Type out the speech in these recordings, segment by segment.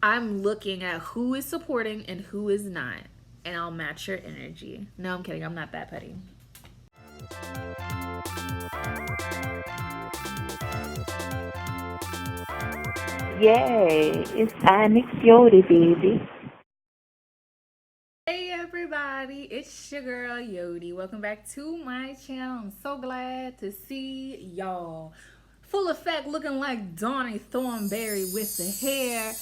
I'm looking at who is supporting and who is not, and I'll match your energy. No, I'm kidding. I'm not that petty. Yay, it's Yodi, baby. Hey everybody, it's your girl Yodi. Welcome back to my channel. I'm so glad to see y'all. Full effect, looking like Donnie Thornberry with the hair.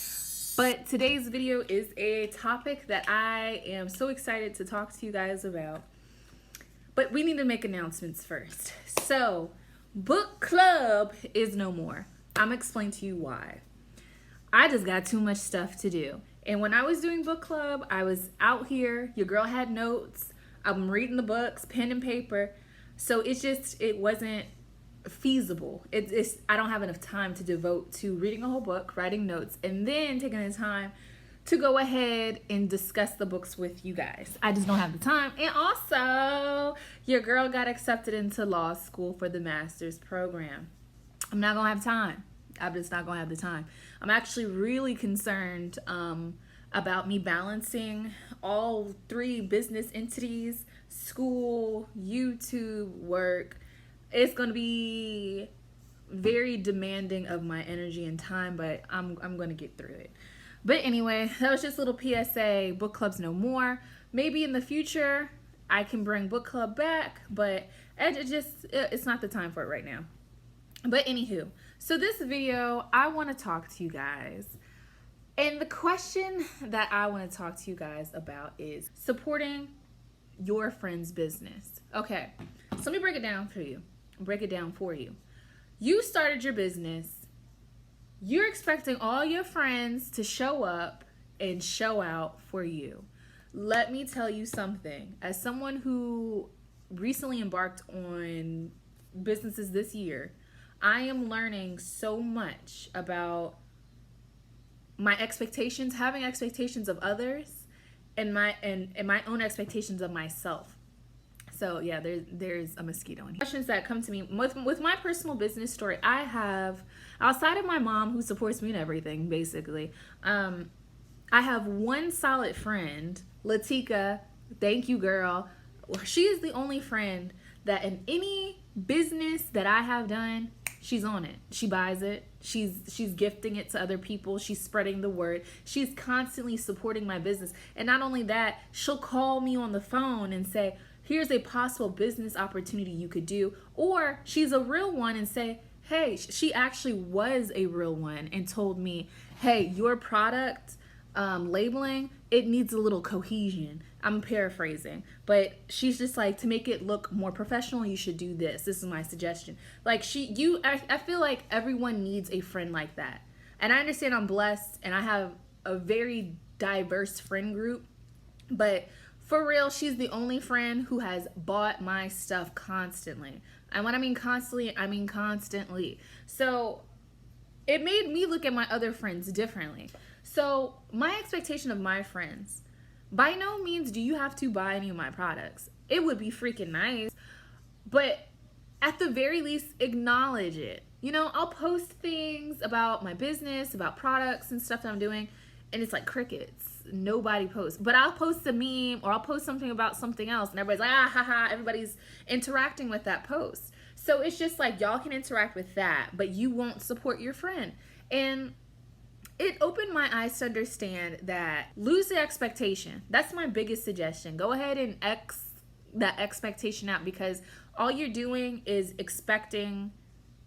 But today's video is a topic that I am so excited to talk to you guys about. But we need to make announcements first. So, book club is no more. I'm gonna explain to you why. I just got too much stuff to do. And when I was doing book club, I was out here. Your girl had notes. I'm reading the books, pen and paper. So it wasn't feasible. I don't have enough time to devote to reading a whole book, writing notes, and then taking the time to go ahead and discuss the books with you guys. I just don't have the time. And also, your girl got accepted into law school for the master's program. I'm not gonna have time. I'm just not gonna have the time. I'm actually really concerned about me balancing all three business entities: school, YouTube, work. It's gonna be very demanding of my energy and time, but I'm gonna get through it. But anyway, that was just a little PSA. Book club's no more. Maybe in the future I can bring book club back, but it's not the time for it right now. But anywho, so this video, I want to talk to you guys. And the question that I want to talk to you guys about is supporting your friend's business. Okay, so let me break it down for you. You started your business. You're expecting all your friends to show up and show out for you. Let me tell you something. As someone who recently embarked on businesses this year, I am learning so much about my expectations, having expectations of others, and my own expectations of myself. So yeah, there's a mosquito in here. Questions that come to me with my personal business story, I have, outside of my mom who supports me in everything, basically, I have one solid friend, Latika. Thank you, girl. She is the only friend that in any business that I have done, she's on it. She buys it. She's gifting it to other people. She's spreading the word. She's constantly supporting my business. And not only that, she'll call me on the phone and say, here's a possible business opportunity you could do. Or she's a real one and say, hey, she actually was a real one and told me, hey, your product labeling, it needs a little cohesion. I'm paraphrasing, but she's just like, to make it look more professional, you should do this. This is my suggestion. Like I feel like everyone needs a friend like that. And I understand I'm blessed and I have a very diverse friend group, but for real, she's the only friend who has bought my stuff constantly. And when I mean constantly, I mean constantly. So it made me look at my other friends differently. So my expectation of my friends, by no means do you have to buy any of my products. It would be freaking nice, but at the very least, acknowledge it. You know, I'll post things about my business, about products and stuff that I'm doing, and it's like crickets. Nobody posts. But I'll post a meme or I'll post something about something else, and everybody's like, ah, haha, everybody's interacting with that post. So it's just like, y'all can interact with that, but you won't support your friend. And it opened my eyes to understand that lose the expectation. That's my biggest suggestion. Go ahead and X that expectation out, because all you're doing is expecting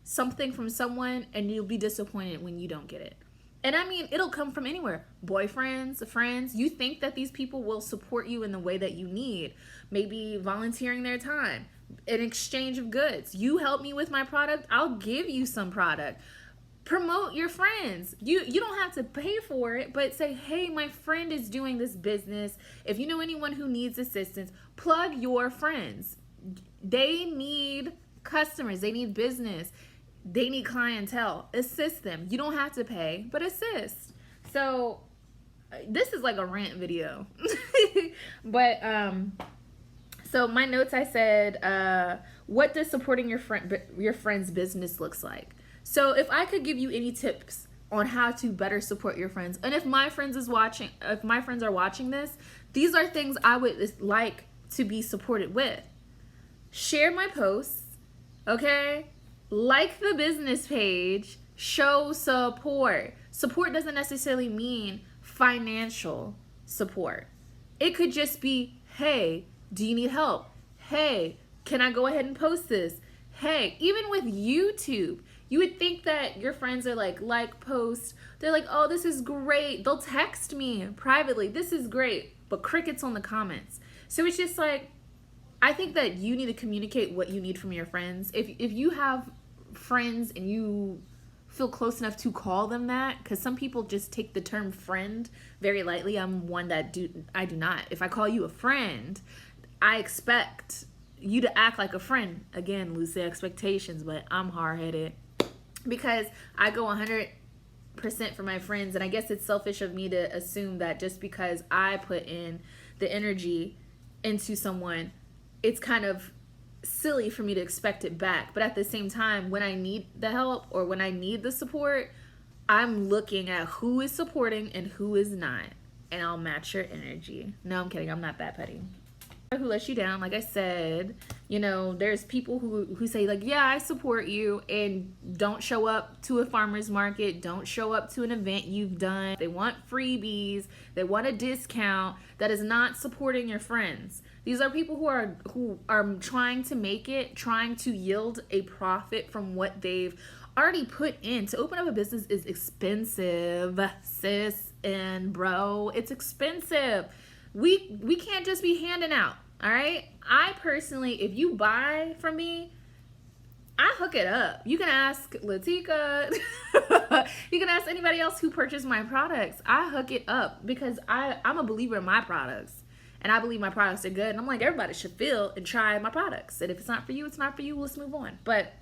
something from someone and you'll be disappointed when you don't get it. And I mean, it'll come from anywhere. Boyfriends, friends. You think that these people will support you in the way that you need. Maybe volunteering their time in exchange of goods. You help me with my product, I'll give you some product. Promote your friends. You don't have to pay for it, but say, hey, my friend is doing this business. If you know anyone who needs assistance, plug your friends. They need customers. They need business. They need clientele. Assist them. You don't have to pay, but assist. So this is like a rant video. But so my notes, I said, what does supporting your friend's business looks like? So if I could give you any tips on how to better support your friends. And if my friends are watching this, these are things I would like to be supported with. Share my posts, okay? Like the business page, show support. Support doesn't necessarily mean financial support. It could just be, hey, do you need help? Hey, can I go ahead and post this? Hey, even with YouTube, you would think that your friends are like post. They're like, oh, this is great. They'll text me privately. This is great. But crickets on the comments. So it's just like, I think that you need to communicate what you need from your friends. If you have friends and you feel close enough to call them that, because some people just take the term friend very lightly. I'm one that I do not. If I call you a friend, I expect you to act like a friend. Again, loose expectations, but I'm hard-headed because I go 100% for my friends, and I guess it's selfish of me to assume that just because I put in the energy into someone, it's kind of silly for me to expect it back. But at the same time, when I need the help or when I need the support, I'm looking at who is supporting and who is not, and I'll match your energy. No, I'm kidding. I'm not that petty. Who lets you down, like I said, there's people who say like, yeah, I support you, and don't show up to a farmer's market, don't show up to an event you've done. They want freebies, they want a discount. That is not supporting your friends. These are people who are trying to make it, trying to yield a profit from what they've already put in. To open up a business is expensive, sis and bro. It's expensive. We can't just be handing out, all right? I personally, if you buy from me, I hook it up. You can ask Latika. You can ask anybody else who purchased my products. I hook it up because I'm a believer in my products. And I believe my products are good. And I'm like, everybody should feel and try my products. And if it's not for you, it's not for you. Let's move on. But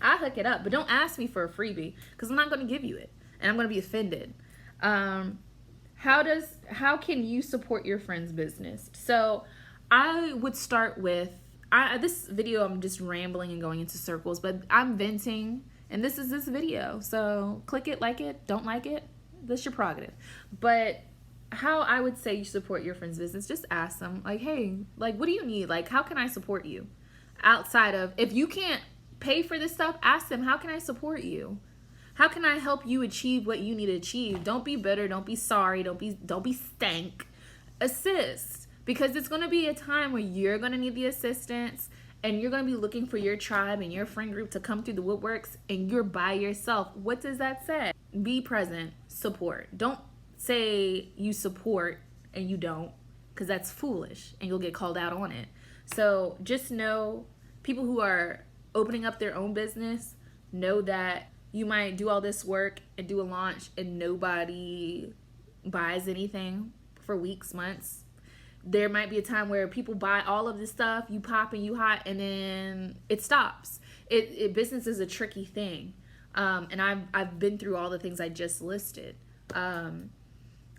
I hook it up. But don't ask me for a freebie because I'm not going to give you it. And I'm going to be offended. How can you support your friend's business? So I would start with, this video I'm just rambling and going into circles, but I'm venting, and this is this video. So click it, like it, don't like it, that's your prerogative. But how I would say you support your friend's business, just ask them, like, hey, like, what do you need? Like, how can I support you? Outside of, if you can't pay for this stuff, ask them, how can I support you? How can I help you achieve what you need to achieve? Don't be bitter. Don't be sorry. Don't be stank. Assist. Because it's going to be a time where you're going to need the assistance, and you're going to be looking for your tribe and your friend group to come through the woodworks, and you're by yourself. What does that say? Be present. Support. Don't say you support and you don't, because that's foolish and you'll get called out on it. So just know, people who are opening up their own business, know that you might do all this work and do a launch and nobody buys anything for weeks, months. There might be a time where people buy all of this stuff, you pop and you hot, and then it stops. Business is a tricky thing. And I've been through all the things I just listed.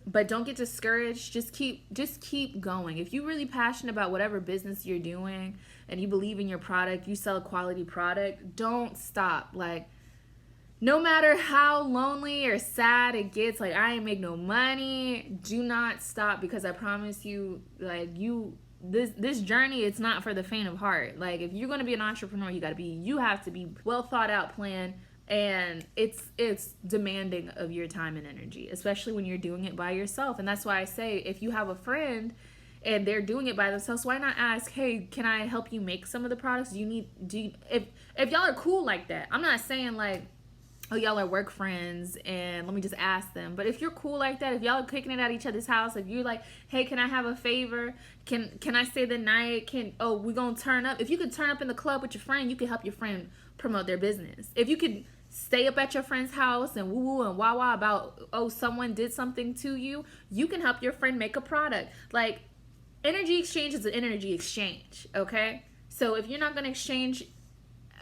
But don't get discouraged. Just keep going. If you're really passionate about whatever business you're doing and you believe in your product, you sell a quality product, don't stop. Like, no matter how lonely or sad it gets, like, I ain't make no money, do not stop, because I promise you, like, this journey, it's not for the faint of heart. Like, if you're going to be an entrepreneur, you have to be well thought out plan, and it's demanding of your time and energy, especially when you're doing it by yourself. And that's why I say, if you have a friend and they're doing it by themselves, why not ask, hey, can I help you make some of the products? If y'all are cool like that, I'm not saying like, oh, y'all are work friends and let me just ask them. But if you're cool like that, if y'all are kicking it at each other's house, if you're like, hey, can I have a favor? Can I stay the night? We're going to turn up. If you could turn up in the club with your friend, you could help your friend promote their business. If you could stay up at your friend's house and woo-woo and wah-wah about, oh, someone did something to you, you can help your friend make a product. Like, energy exchange is an energy exchange, okay? So if you're not going to exchange,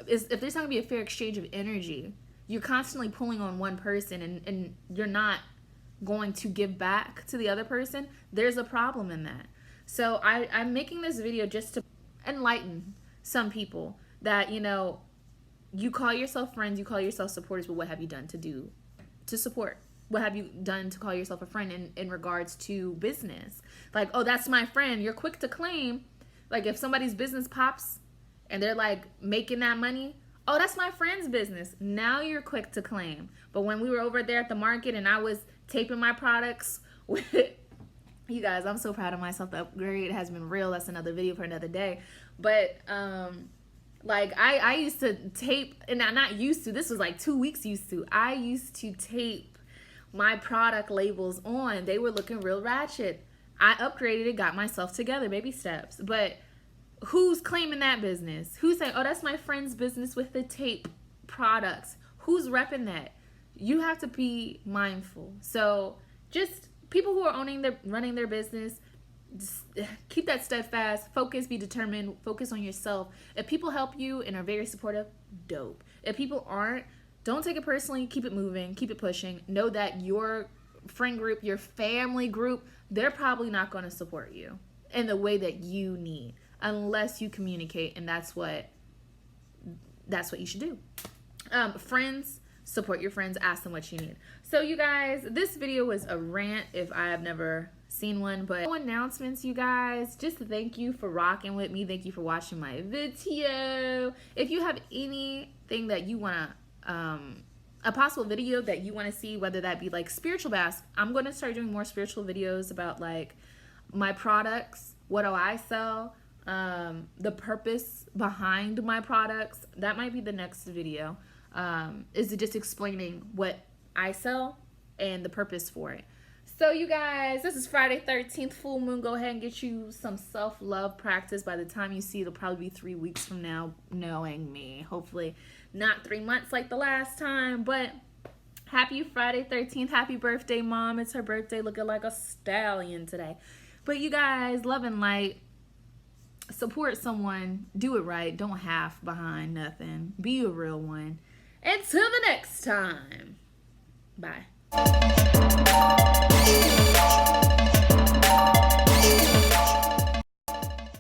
if there's not going to be a fair exchange of energy, you're constantly pulling on one person and you're not going to give back to the other person, there's a problem in that. So I'm making this video just to enlighten some people that, you call yourself friends, you call yourself supporters, but what have you done to support? What have you done to call yourself a friend in regards to business? Like, oh, that's my friend. You're quick to claim. Like, if somebody's business pops and they're like making that money, oh, that's my friend's business. Now you're quick to claim. But when we were over there at the market and I was taping my products with, you guys, I'm so proud of myself. The upgrade has been real. That's another video for another day. But like I used to tape, and I'm not used to, this was like 2 weeks used to, I used to tape my product labels on. They were looking real ratchet. I upgraded it, got myself together, baby steps. But who's claiming that business? Who's saying, oh, that's my friend's business with the tape products? Who's repping that? You have to be mindful. So just people who are running their business, just keep that steadfast, focus, be determined, focus on yourself. If people help you and are very supportive, dope. If people aren't, don't take it personally, keep it moving, keep it pushing. Know that your friend group, your family group, they're probably not going to support you in the way that you need unless you communicate, and that's what you should do. Friends, support your friends, ask them what you need. So you guys, this video was a rant if I have never seen one, but no announcements, you guys. Just thank you for rocking with me. Thank you for watching my video. If you have anything that you want to a possible video that you want to see, whether that be like spiritual basque, I'm going to start doing more spiritual videos about like my products, what do I sell, the purpose behind my products. That might be the next video, is just explaining what I sell and the purpose for it. So you guys, this is Friday 13th, full moon. Go ahead and get you some self-love practice. By the time you see, it'll probably be 3 weeks from now, knowing me. Hopefully not 3 months like the last time, but happy Friday 13th. Happy birthday, Mom. It's her birthday, looking like a stallion today. But you guys, love and light. Support someone. Do it right. Don't half behind nothing. Be a real one. Until the next time. Bye.